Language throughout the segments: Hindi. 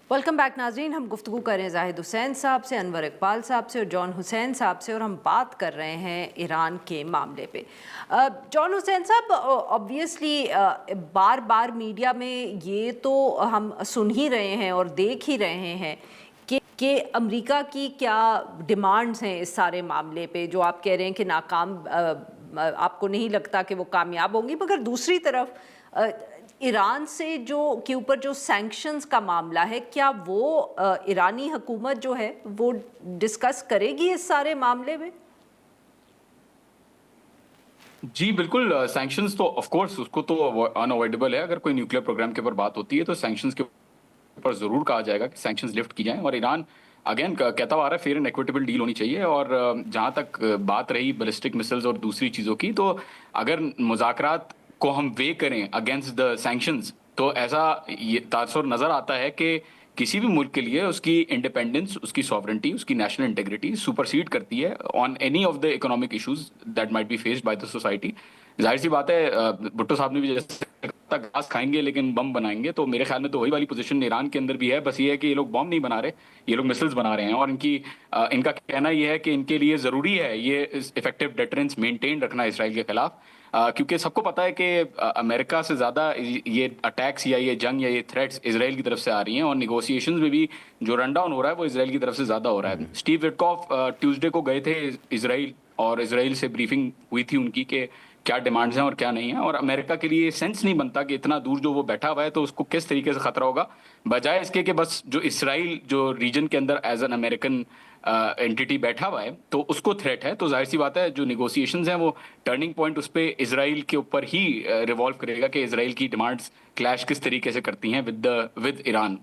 वेलकम बैक नाजरीन। हम गुफ्तगू कर रहे हैं जाहिद हुसैन साहब से, अनवर इकबाल साहब से और जॉन हुसैन साहब से, और हम बात कर रहे हैं ईरान के मामले पे। जॉन हुसैन साहब, ऑब्वियसली बार बार मीडिया में ये तो हम सुन ही रहे हैं और देख ही रहे हैं कि अमेरिका की क्या डिमांड्स हैं इस सारे मामले पे, जो आप कह रहे हैं कि नाकाम, आपको नहीं लगता कि वो कामयाब होंगी, मगर दूसरी तरफ ईरान से जो के ऊपर जो सैंक्शंस का मामला है, क्या वो ईरानी हुकूमत जो है वो डिस्कस करेगी इस सारे मामले में? जी बिल्कुल, सैंक्शंस तो ऑफ कोर्स उसको तो अनअवॉइडेबल है। अगर कोई न्यूक्लियर प्रोग्राम के ऊपर बात होती है तो सैंक्शंस के ऊपर जरूर कहा जाएगा कि सैंक्शंस लिफ्ट की जाएं। और ईरान अगेन कहता आ रहा है फेयर एंड इक्विटेबल डील होनी चाहिए। और जहां तक बात रही बैलिस्टिक मिसाइल्स और दूसरी चीजों की, तो अगर मुज़ाकरात को हम वे करें अगेंस्ट द सैंक्शंस, तो ऐसा ये तासुर नजर आता है कि किसी भी मुल्क के लिए उसकी इंडिपेंडेंस, उसकी सॉवरेंटी, उसकी नेशनल इंटेग्रिटी सुपरसीड करती है on any of the economic issues that might be faced by the society. जाहिर सी बात है, भुट्टो साहब ने भी जैसे तक घास खाएंगे लेकिन बम बनाएंगे, तो मेरे ख्याल में तो वही वाली पोजीशन ईरान के अंदर भी है। बस ये है कि ये लोग बम नहीं बना रहे, ये लोग मिसाइल्स बना रहे हैं। और इनका कहना ये है कि इनके लिए जरूरी है ये इफेक्टिव डेटरेंस मेंटेन रखना इसराइल के खिलाफ, क्योंकि सबको पता है कि अमेरिका से ज्यादा ये अटैक्स या ये जंग या ये थ्रेट्स इसराइल की तरफ से आ रही हैं। और निगोशिएशंस में भी जो रन डाउन हो रहा है वो इसराइल की तरफ से ज्यादा हो रहा है। स्टीव विटकॉफ ट्यूसडे को गए थे इसराइल, और इसराइल से ब्रीफिंग हुई थी उनकी कि क्या डिमांड्स हैं और क्या नहीं है। और अमेरिका के लिए सेंस नहीं बनता कि इतना दूर जो वो बैठा हुआ है तो उसको किस तरीके से खतरा होगा, बजाय इसके कि बस जो इसराइल जो रीजन के अंदर एज एन अमेरिकन एंटिटी बैठा हुआ है तो उसको थ्रेट है। तो जाहिर सी बात है जो निगोशिएशंस हैं वो टर्निंग पॉइंट उस पे इसराइल के ऊपर ही रिवॉल्व करेगा कि इसराइल की डिमांड्स क्लैश किस तरीके से करती हैं विद ईरान।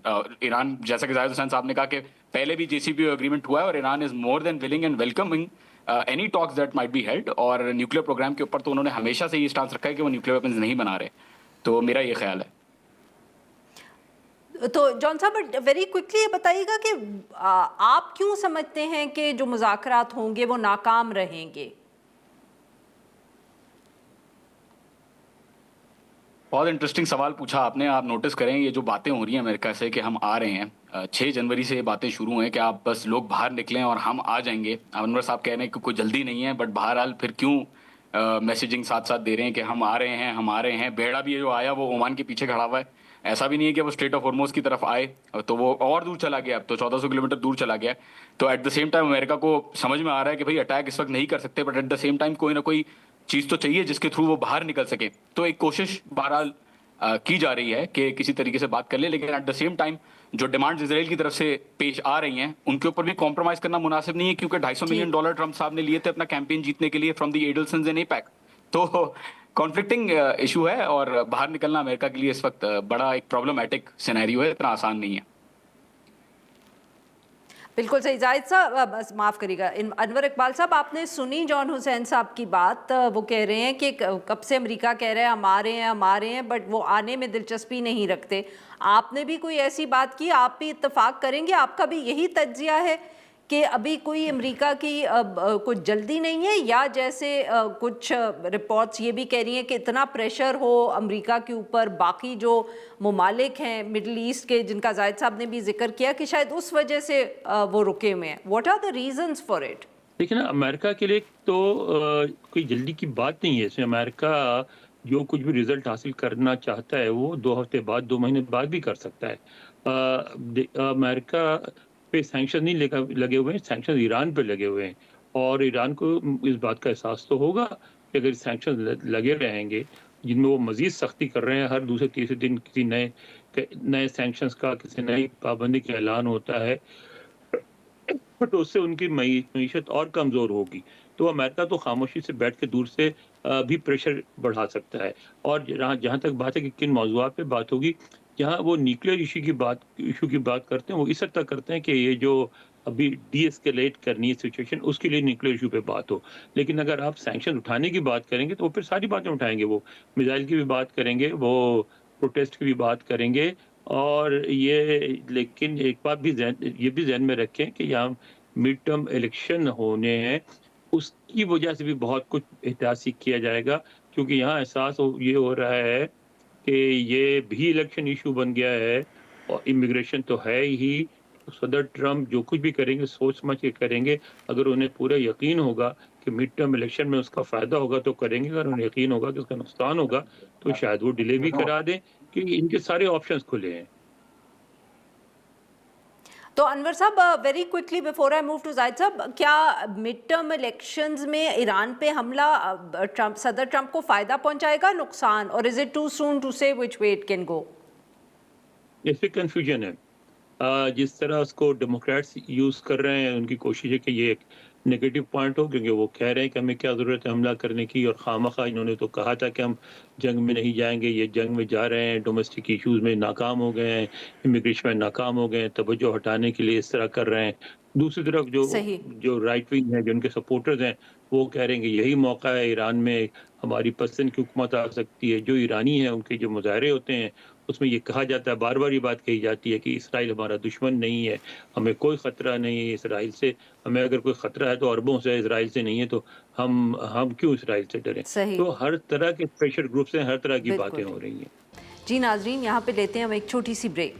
ईरान, जैसा कि जाहिद हुसैन साहब ने कहा कि पहले भी JCPOA एग्रीमेंट हुआ है और Iran is more than willing and welcoming any talks that might be held. और न्यूक्लियर प्रोग्राम के ऊपर तो उन्होंने हमेशा से ये स्टांस रखा है कि वो न्यूक्लियर वेपन्स नहीं बना रहे। तो मेरा ये ख्याल है। तो जॉन साहब, वेरी क्विकली ये बताइएगा कि आप क्यों समझते हैं कि जो मुज़ाकरात होंगे वो नाकाम रहेंगे? बहुत इंटरेस्टिंग सवाल पूछा आपने। आप नोटिस करें ये जो बातें हो रही हैं अमेरिका से कि हम आ रहे हैं, 6 जनवरी से ये बातें शुरू हैं कि आप बस लोग बाहर निकलें और हम आ जाएंगे। अनवर साहब कह रहे हैं कि कोई जल्दी नहीं है, बट बहरहाल फिर क्यों मैसेजिंग साथ साथ दे रहे हैं कि हम आ रहे हैं, हम आ रहे हैं। बेड़ा भी जो आया वो ओमान के पीछे खड़ा हुआ है। ऐसा भी नहीं है कि वो स्ट्रेट ऑफ हॉर्मोज की तरफ आए तो वो और दूर चला गया, अब तो 1400 किलोमीटर दूर चला गया। तो at the same time America को समझ में आ रहा है कि भाई अटैक इस वक्त नहीं कर सकते, but at the same time कोई ना कोई चीज तो चाहिए जिसके थ्रू वो बाहर निकल सके। तो एक कोशिश बहरहाल की जा रही है कि किसी तरीके से बात कर ले, लेकिन एट द सेम टाइम जो डिमांड्स इसराइल की तरफ से पेश आ रही हैं उनके ऊपर भी कॉम्प्रोमाइज करना मुनासिब नहीं है, क्योंकि $250 मिलियन ट्रंप साहब ने लिए थे अपना कैंपेन जीतने के लिए फ्रॉम द एडल्सन्स इन एपैक। तो कॉन्फ्लिक्टिंग इशू है और बाहर निकलना अमेरिका के लिए इस वक्त बड़ा एक प्रॉब्लमैटिक सिनेरियो है, इतना आसान नहीं है। बिल्कुल सही जाहिद साहब, बस माफ़ करिएगा अनवर इकबाल साहब, आपने सुनी जॉन हुसैन साहब की बात। वो कह रहे हैं कि कब से अमेरिका कह रहा है हम आ रहे हैं, हम आ रहे हैं, बट वो आने में दिलचस्पी नहीं रखते। आपने भी कोई ऐसी बात की, आप भी इत्तेफाक करेंगे, आपका भी यही तज्जिया है कि अभी कोई अमेरिका की कुछ जल्दी नहीं है, या जैसे कुछ रिपोर्ट्स ये भी कह रही हैं कि इतना प्रेशर हो अमेरिका के ऊपर बाकी जो ममालिक हैं मिडल ईस्ट के, जिनका जाहिद साहब ने भी जिक्र किया, कि शायद उस वजह से वो रुके हुए हैं? What are the reasons for it? देखिए ना, अमेरिका के लिए तो कोई जल्दी की बात नहीं है। इसमें अमेरिका जो कुछ भी रिजल्ट हासिल करना चाहता है वो 2 हफ्ते बाद, 2 महीने बाद भी कर सकता है। अमेरिका पे सैंक्शन नहीं लगे हुए हैं, सैंक्शन ईरान पे लगे हुए हैं। और ईरान को इस बात का एहसास तो होगा कि अगर सैंक्शन लगे रहेंगे जिनमें वो मजीद सख्ती कर रहे हैं, हर दूसरे तीसरे दिन किसी नए सैंक्शंस का, किसी नई पाबंदी का ऐलान होता है, तो उससे उनकी मईशत और कमज़ोर होगी। तो अमेरिका तो खामोशी से बैठ के दूर से भी प्रेशर बढ़ा सकता है। और जहाँ जहाँ तक बात है कि किन मौज़ूआत पे बात होगी, जहाँ वो न्यूक्लियर इशू की बात करते हैं, वो इस हद तक करते हैं कि ये जो अभी डीएस्केलेट करनी है सिचुएशन, उसके लिए न्यूक्लियर इशू पे बात हो। लेकिन अगर आप सैंक्शन उठाने की बात करेंगे तो वो फिर सारी बातें उठाएँगे। वो मिसाइल की भी बात करेंगे, वो प्रोटेस्ट की भी बात करेंगे। और ये, लेकिन एक बात भी ये भी ज़हन में रखें कि यहाँ मिड टर्म इलेक्शन होने हैं, उसकी वजह से भी बहुत कुछ एहतियात किया जाएगा, क्योंकि यहाँ एहसास ये हो रहा है कि ये भी इलेक्शन इशू बन गया है और इमिग्रेशन तो है ही। सदर ट्रम्प जो कुछ भी करेंगे सोच समझ के करेंगे। अगर उन्हें पूरा यकीन होगा कि मिड टर्म इलेक्शन में उसका फायदा होगा तो करेंगे, अगर उन्हें यकीन होगा कि उसका नुकसान होगा तो शायद वो डिले भी करा दें, क्योंकि इनके सारे ऑप्शंस खुले हैं। तो अनवर साहब, very quickly before I move to Zahid साहब, क्या मिड टर्म इलेक्शंस में ईरान पे हमला सदर ट्रंप को फायदा पहुंचाएगा, नुकसान, और is it too soon to say which way it can go? इसमें कंफ्यूजन है। जिस तरह उसको डेमोक्रेट्स यूज़ कर रहे हैं, उनकी कोशिश है कि ये एक नेगेटिव पॉइंट हो, क्योंकि वो कह रहे हैं कि हमें क्या ज़रूरत है हमला करने की, और खामखा इन्होंने तो कहा था कि हम जंग में नहीं जाएंगे, ये जंग में जा रहे हैं, डोमेस्टिक इश्यूज़ में नाकाम हो गए हैं, इमिग्रेशन में नाकाम हो गए हैं, तवज्जो हटाने के लिए इस तरह कर रहे हैं। दूसरी तरफ जो सही। जो राइट विंग है, जो उनके सपोर्टर्स हैं, वो कह रहे हैं कि यही मौका है, ईरान में हमारी पसंद की हुकूमत आ सकती है। जो ईरानी हैं, उनके जो मुज़ाहरे होते हैं, उसमें ये कहा जाता है, बार-बार ये बात कही जाती है कि इसराइल हमारा दुश्मन नहीं है, हमें कोई ख़तरा नहीं है इसराइल से, हमें अगर कोई ख़तरा है तो अरबों से है, इसराइल से नहीं है, तो हम क्यों इसराइल से डरें? सही। तो हर तरह के प्रेशर ग्रुप्स हैं, हर तरह की बातें बिल्कुल। हो रही हैं। जी नाजरीन, यहाँ पे लेते हैं हम एक छोटी सी ब्रेक।